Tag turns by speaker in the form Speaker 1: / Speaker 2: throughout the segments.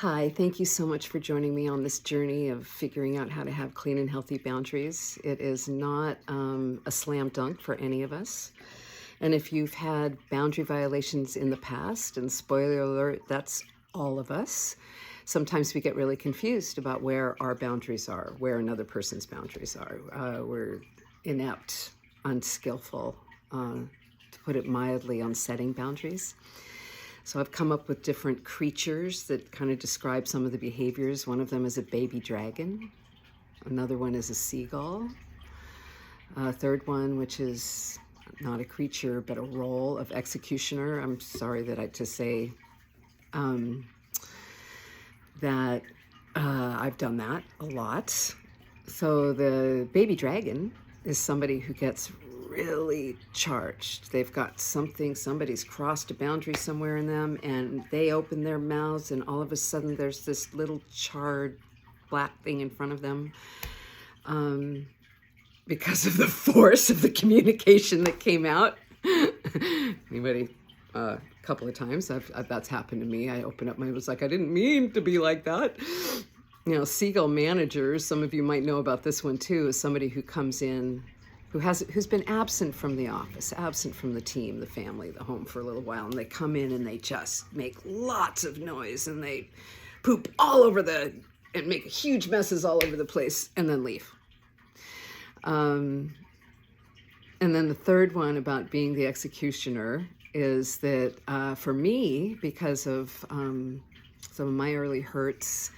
Speaker 1: Hi, thank you so much for joining me on this journey of figuring out how to have clean and healthy boundaries. It is not a slam dunk for any of us. And if you've had boundary violations in the past, and spoiler alert, that's all of us, sometimes we get really confused about where our boundaries are, where another person's boundaries are. We're inept, unskillful, to put it mildly, on setting boundaries. So I've come up with different creatures that kind of describe some of the behaviors. One of them is a baby dragon. Another one is a seagull. A third one, which is not a creature, but a role of executioner. I'm sorry that I had to say that I've done that a lot. So the baby dragon is somebody who gets really charged. They've got somebody's crossed a boundary somewhere in them, and they open their mouths, and all of a sudden there's this little charred black thing in front of them because of the force of the communication that came out. Anybody? A couple of times that's happened to me. I opened up I was like, I didn't mean to be like that. You know, Seagull managers, some of you might know about this one too, is somebody who comes in who's been absent from the office, absent from the team, the family, the home for a little while, and they come in and they just make lots of noise and they poop all over and make huge messes all over the place and then leave. And then the third one about being the executioner is that for me, because of some of my early hurts,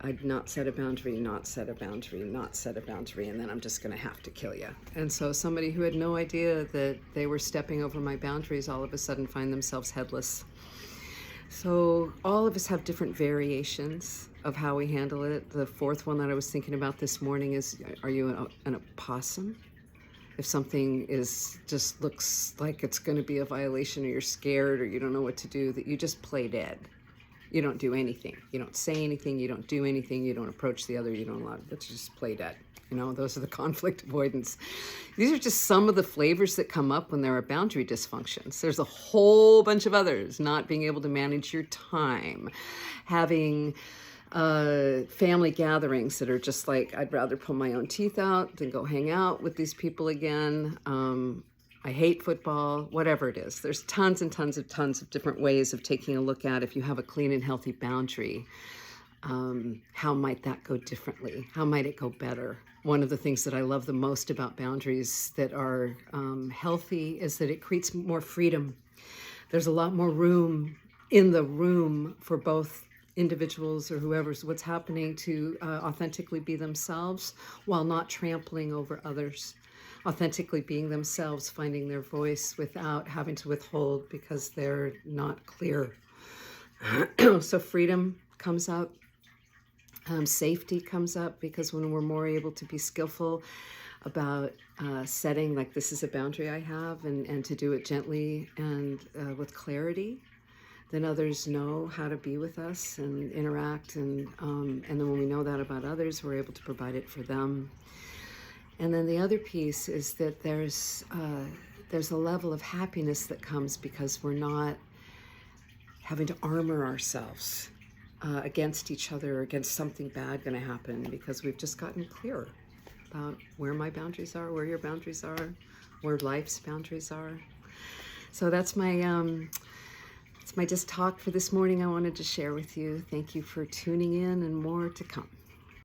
Speaker 1: I'd not set a boundary, not set a boundary, not set a boundary, and then I'm just going to have to kill you. And so somebody who had no idea that they were stepping over my boundaries all of a sudden find themselves headless. So all of us have different variations of how we handle it. The fourth one that I was thinking about this morning is, are you an opossum? If something just looks like it's going to be a violation, or you're scared, or you don't know what to do, that you just play dead. You don't do anything. You don't say anything. You don't do anything. You don't approach the other. You don't allow. Let's just play dead. You know, those are the conflict avoidance. These are just some of the flavors that come up when there are boundary dysfunctions. There's a whole bunch of others. Not being able to manage your time, having family gatherings that are just like, I'd rather pull my own teeth out than go hang out with these people again. I hate football, whatever it is. There's tons and tons of different ways of taking a look at if you have a clean and healthy boundary. How might that go differently? How might it go better? One of the things that I love the most about boundaries that are healthy is that it creates more freedom. There's a lot more room in the room for both individuals or whoever's what's happening to authentically be themselves while not trampling over others. Authentically being themselves, finding their voice without having to withhold because they're not clear. So freedom comes up. Safety comes up, because when we're more able to be skillful about setting, like, this is a boundary I have, and to do it gently and with clarity, then others know how to be with us and interact. And then when we know that about others, we're able to provide it for them. And then the other piece is that there's a level of happiness that comes because we're not having to armor ourselves against each other, against something bad going to happen, because we've just gotten clearer about where my boundaries are, where your boundaries are, where life's boundaries are. So that's my just talk for this morning I wanted to share with you. Thank you for tuning in, and more to come.